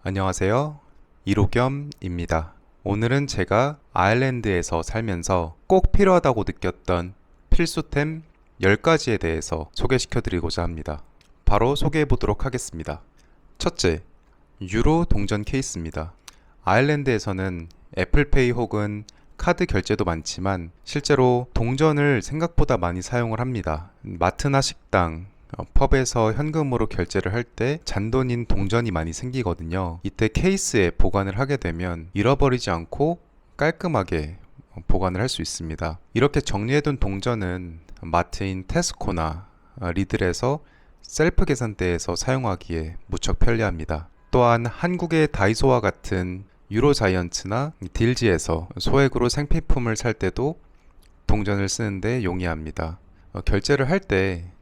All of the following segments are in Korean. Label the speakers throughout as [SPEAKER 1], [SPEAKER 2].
[SPEAKER 1] 안녕하세요. 이로겸입니다. 오늘은 제가 아일랜드에서 살면서 꼭 필요하다고 느꼈던 필수템 10가지에 대해서 소개시켜 드리고자 합니다. 바로 소개해 보도록 하겠습니다. 첫째, 유로 동전 케이스입니다. 아일랜드에서는 애플페이 혹은 카드 결제도 많지만 실제로 동전을 생각보다 많이 사용을 합니다. 마트나 식당, 펍에서 현금으로 결제를 할 때 잔돈인 동전이 많이 생기거든요. 이때 케이스에 보관을 하게 되면 잃어버리지 않고 깔끔하게 보관을 할 수 있습니다. 이렇게 정리해둔 동전은 마트인 테스코나 리들에서 셀프 계산대에서 사용하기에 무척 편리합니다. 또한 한국의 다이소와 같은 유로자이언츠나 딜지에서 소액으로 생필품을 살 때도 동전을 쓰는데 용이합니다. 결제를 할 때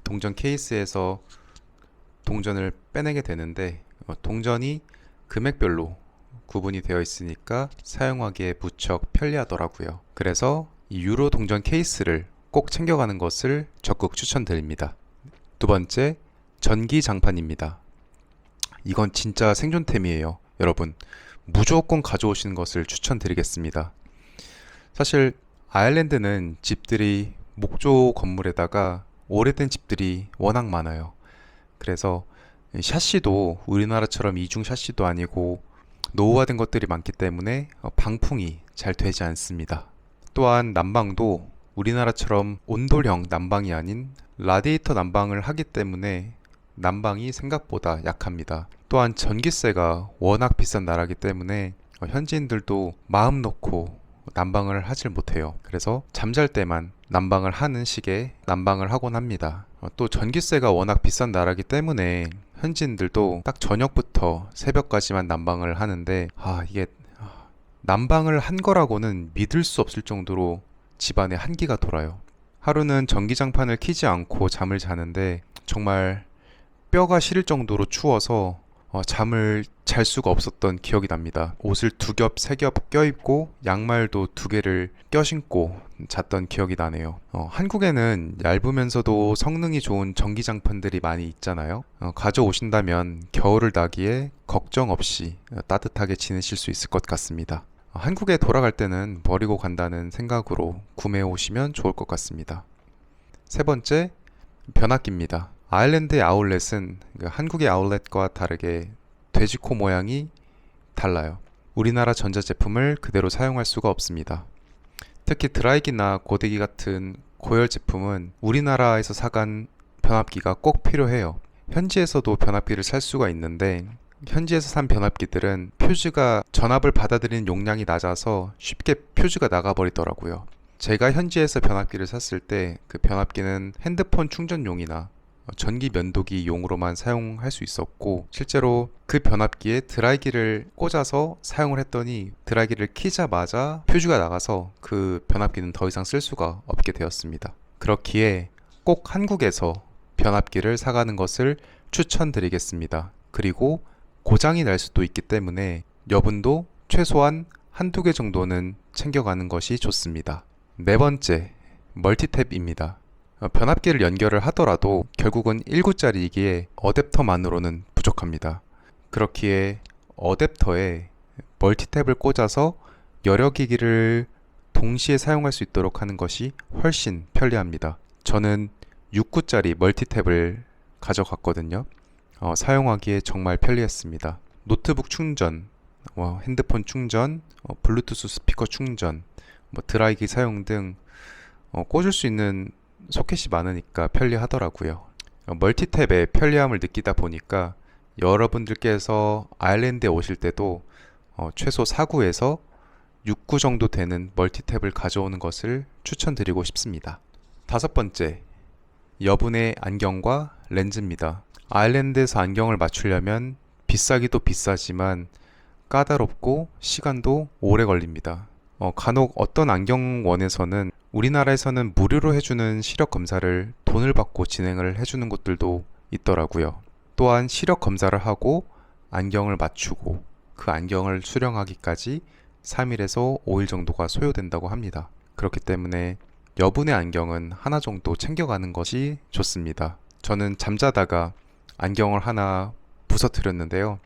[SPEAKER 1] 동전 케이스에서 동전을 빼내게 되는데 동전이 금액별로 구분이 되어 있으니까 사용하기에 무척 편리하더라고요. 그래서 이 유로 동전 케이스를 꼭 챙겨가는 것을 적극 추천드립니다. 두 번째, 전기장판입니다. 이건 진짜 생존템이에요. 여러분, 무조건 가져오시는 것을 추천드리겠습니다. 사실 아일랜드는 집들이 목조 건물에다가 오래된 집들이 워낙 많아요. 그래서 샤시도 우리나라처럼 이중 샤시도 아니고 노후화된 것들이 많기 때문에 방풍이 잘 되지 않습니다. 또한 난방도 우리나라처럼 온돌형 난방이 아닌 라디에이터 난방을 하기 때문에 난방이 생각보다 약합니다. 또한 전기세가 워낙 비싼 나라이기 때문에 현지인들도 마음 놓고 난방을 하질 못해요. 그래서 잠잘 때만 난방을 하는 식의 난방을 하곤 합니다. 또 전기세가 워낙 비싼 나라이기 때문에 현지인들도 딱 저녁부터 새벽까지만 난방을 하는데 이게 난방을 한 거라고는 믿을 수 없을 정도로 집안에 한기가 돌아요. 하루는 전기장판을 켜지 않고 잠을 자는데 정말 뼈가 시릴 정도로 추워서 잠을 잘 수가 없었던 기억이 납니다. 옷을 2겹, 3겹 껴입고 양말도 2개를 껴신고 잤던 기억이 나네요. 한국에는 얇으면서도 성능이 좋은 전기장판들이 많이 있잖아요. 가져오신다면 겨울을 나기에 걱정 없이 따뜻하게 지내실 수 있을 것 같습니다. 한국에 돌아갈 때는 버리고 간다는 생각으로 구매해 오시면 좋을 것 같습니다. 세 번째, 변압기입니다. 아일랜드의 아울렛은 한국의 아울렛과 다르게 돼지코 모양이 달라요. 우리나라 전자제품을 그대로 사용할 수가 없습니다. 특히 드라이기나 고데기 같은 고열 제품은 우리나라에서 사간 변압기가 꼭 필요해요. 현지에서도 변압기를 살 수가 있는데 현지에서 산 변압기들은 퓨즈가 전압을 받아들이는 용량이 낮아서 쉽게 퓨즈가 나가버리더라고요. 제가 현지에서 변압기를 샀을 때 그 변압기는 핸드폰 충전용이나 전기 면도기 용으로만 사용할 수 있었고 실제로 그 변압기에 드라이기를 꽂아서 사용을 했더니 드라이기를 키자마자 퓨즈가 나가서 그 변압기는 더 이상 쓸 수가 없게 되었습니다. 그렇기에 꼭 한국에서 변압기를 사가는 것을 추천드리겠습니다. 그리고 고장이 날 수도 있기 때문에 여분도 최소한 1~2개 정도는 챙겨가는 것이 좋습니다. 네 번째, 멀티탭입니다. 변압기를 연결을 하더라도 결국은 1구짜리이기에 어댑터만으로는 부족합니다. 그렇기에 어댑터에 멀티탭을 꽂아서 여러 기기를 동시에 사용할 수 있도록 하는 것이 훨씬 편리합니다. 저는 6구짜리 멀티탭을 가져갔거든요. 사용하기에 정말 편리했습니다. 노트북 충전, 핸드폰 충전, 블루투스 스피커 충전, 드라이기 사용 등 꽂을 수 있는 소켓이 많으니까 편리하더라고요. 멀티탭의 편리함을 느끼다 보니까 여러분들께서 아일랜드에 오실 때도 최소 4구에서 6구 정도 되는 멀티탭을 가져오는 것을 추천드리고 싶습니다. 다섯 번째, 여분의 안경과 렌즈입니다. 아일랜드에서 안경을 맞추려면 비싸기도 비싸지만 까다롭고 시간도 오래 걸립니다. 간혹 어떤 안경원에서는 우리나라에서는 무료로 해주는 시력 검사를 돈을 받고 진행을 해주는 곳들도 있더라고요. 또한 시력 검사를 하고 안경을 맞추고 그 안경을 수령하기까지 3일에서 5일 정도가 소요된다고 합니다. 그렇기 때문에 여분의 안경은 하나 정도 챙겨가는 것이 좋습니다. 저는 잠자다가 안경을 하나 부서뜨렸는데요.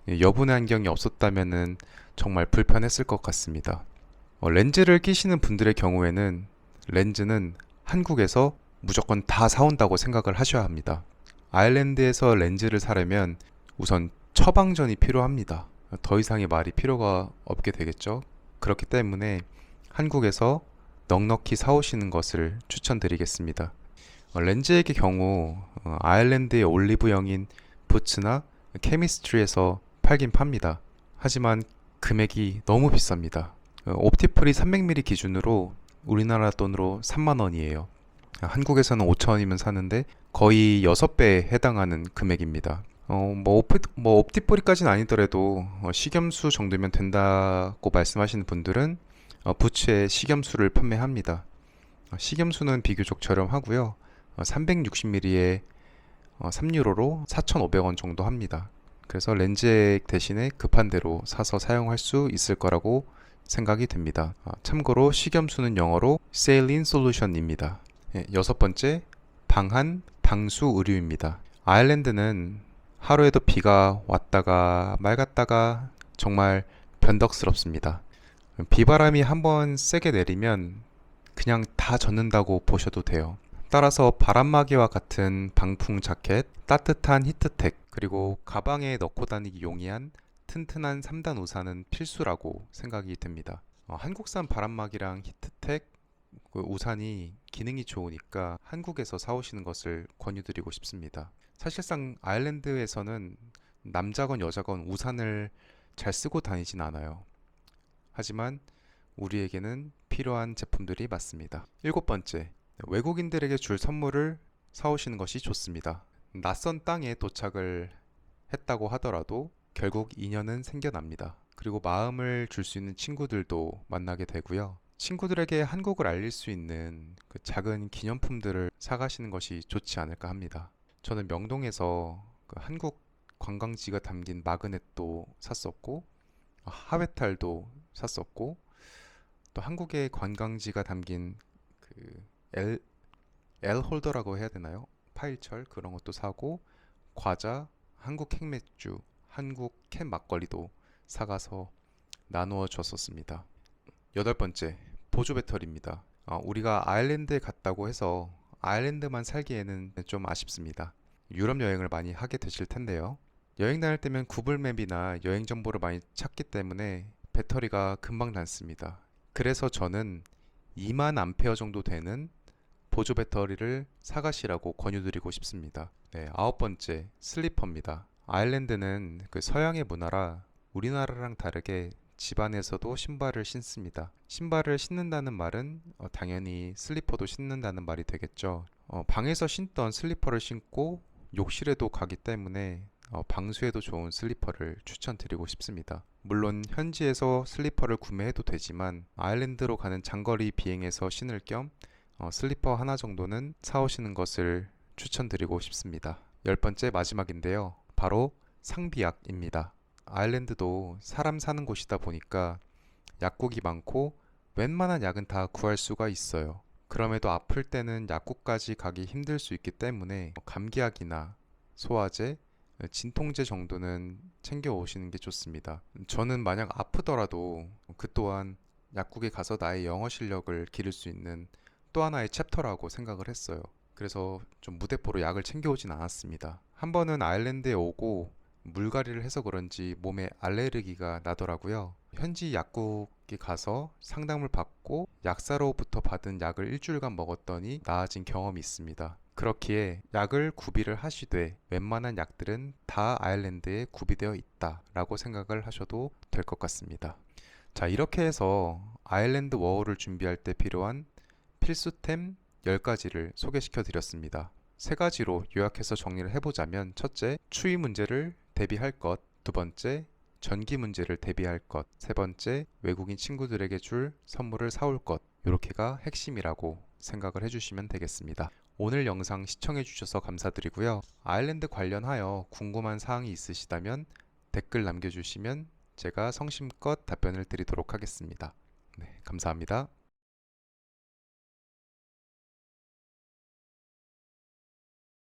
[SPEAKER 1] 여분의 안경이 없었다면은 정말 불편했을 것 같습니다. 렌즈를 끼시는 분들의 경우에는 렌즈는 한국에서 무조건 다 사온다고 생각을 하셔야 합니다. 아일랜드에서 렌즈를 사려면 우선 처방전이 필요합니다. 더 이상의 말이 필요가 없게 되겠죠. 그렇기 때문에 한국에서 넉넉히 사오시는 것을 추천드리겠습니다. 렌즈의 경우 아일랜드의 올리브영인 부츠나 케미스트리에서 팔긴 팝니다. 하지만 금액이 너무 비쌉니다. 옵티플이 300mm 기준으로 우리나라 돈으로 3만원이에요. 한국에서는 5천원이면 사는데 거의 6배에 해당하는 금액입니다. 옵티플이까지는 아니더라도 식염수 정도면 된다고 말씀하시는 분들은 부츠의 식염수를 판매합니다. 식염수는 비교적 저렴하고요. 360ml에 3유로로 4,500원 정도 합니다. 그래서 렌즈액 대신에 급한 대로 사서 사용할 수 있을 거라고 생각이 됩니다. 참고로 식염수는 영어로 Saline Solution입니다. 여섯 번째, 방한 방수 의류입니다. 아일랜드는 하루에도 비가 왔다가 맑았다가 정말 변덕스럽습니다. 비바람이 한번 세게 내리면 그냥 다 젖는다고 보셔도 돼요. 따라서 바람막이와 같은 방풍 자켓, 따뜻한 히트텍, 그리고 가방에 넣고 다니기 용이한 튼튼한 3단 우산은 필수라고 생각이 됩니다. 한국산 바람막이랑 히트텍, 우산이 기능이 좋으니까 한국에서 사오시는 것을 권유드리고 싶습니다. 사실상 아일랜드에서는 남자건 여자건 우산을 잘 쓰고 다니진 않아요. 하지만 우리에게는 필요한 제품들이 많습니다. 일곱 번째, 외국인들에게 줄 선물을 사오시는 것이 좋습니다. 낯선 땅에 도착을 했다고 하더라도 결국 인연은 생겨납니다. 그리고 마음을 줄 수 있는 친구들도 만나게 되고요. 친구들에게 한국을 알릴 수 있는 그 작은 기념품들을 사가시는 것이 좋지 않을까 합니다. 저는 명동에서 그 한국 관광지가 담긴 마그넷도 샀었고, 하회탈도 샀었고, 또 한국의 관광지가 담긴 그 L 홀더라고 해야 되나요? 파일철 그런 것도 사고, 과자, 한국 캔맥주, 한국 캔 막걸리도 사가서 나누어 줬었습니다. 여덟 번째, 보조 배터리입니다. 우리가 아일랜드에 갔다고 해서 아일랜드만 살기에는 좀 아쉽습니다. 유럽 여행을 많이 하게 되실 텐데요. 여행 다닐 때면 구글맵이나 여행 정보를 많이 찾기 때문에 배터리가 금방 닳습니다. 그래서 저는 2만 암페어 정도 되는 보조 배터리를 사가시라고 권유드리고 싶습니다. 네, 아홉 번째, 슬리퍼입니다. 아일랜드는 그 서양의 문화라 우리나라랑 다르게 집안에서도 신발을 신습니다. 신발을 신는다는 말은 당연히 슬리퍼도 신는다는 말이 되겠죠. 방에서 신던 슬리퍼를 신고 욕실에도 가기 때문에 방수에도 좋은 슬리퍼를 추천드리고 싶습니다. 물론 현지에서 슬리퍼를 구매해도 되지만 아일랜드로 가는 장거리 비행에서 신을 겸 슬리퍼 하나 정도는 사오시는 것을 추천드리고 싶습니다. 열 번째 마지막인데요. 바로 상비약입니다. 아일랜드도 사람 사는 곳이다 보니까 약국이 많고 웬만한 약은 다 구할 수가 있어요. 그럼에도 아플 때는 약국까지 가기 힘들 수 있기 때문에 감기약이나 소화제, 진통제 정도는 챙겨 오시는 게 좋습니다. 저는 만약 아프더라도 그 또한 약국에 가서 나의 영어 실력을 기를 수 있는 또 하나의 챕터라고 생각을 했어요. 그래서 좀 무대포로 약을 챙겨오진 않았습니다. 한 번은 아일랜드에 오고 물갈이를 해서 그런지 몸에 알레르기가 나더라고요. 현지 약국에 가서 상담을 받고 약사로부터 받은 약을 일주일간 먹었더니 나아진 경험이 있습니다. 그렇기에 약을 구비를 하시되 웬만한 약들은 다 아일랜드에 구비되어 있다라고 생각을 하셔도 될 것 같습니다. 자, 이렇게 해서 아일랜드 워홀을 준비할 때 필요한 필수템 10가지를 소개시켜 드렸습니다. 세 가지로 요약해서 정리를 해보자면, 첫째, 추위 문제를 대비할 것, 두 번째, 전기 문제를 대비할 것, 세 번째, 외국인 친구들에게 줄 선물을 사올 것, 이렇게가 핵심이라고 생각을 해주시면 되겠습니다. 오늘 영상 시청해 주셔서 감사드리고요. 아일랜드 관련하여 궁금한 사항이 있으시다면 댓글 남겨주시면 제가 성심껏 답변을 드리도록 하겠습니다. 네, 감사합니다.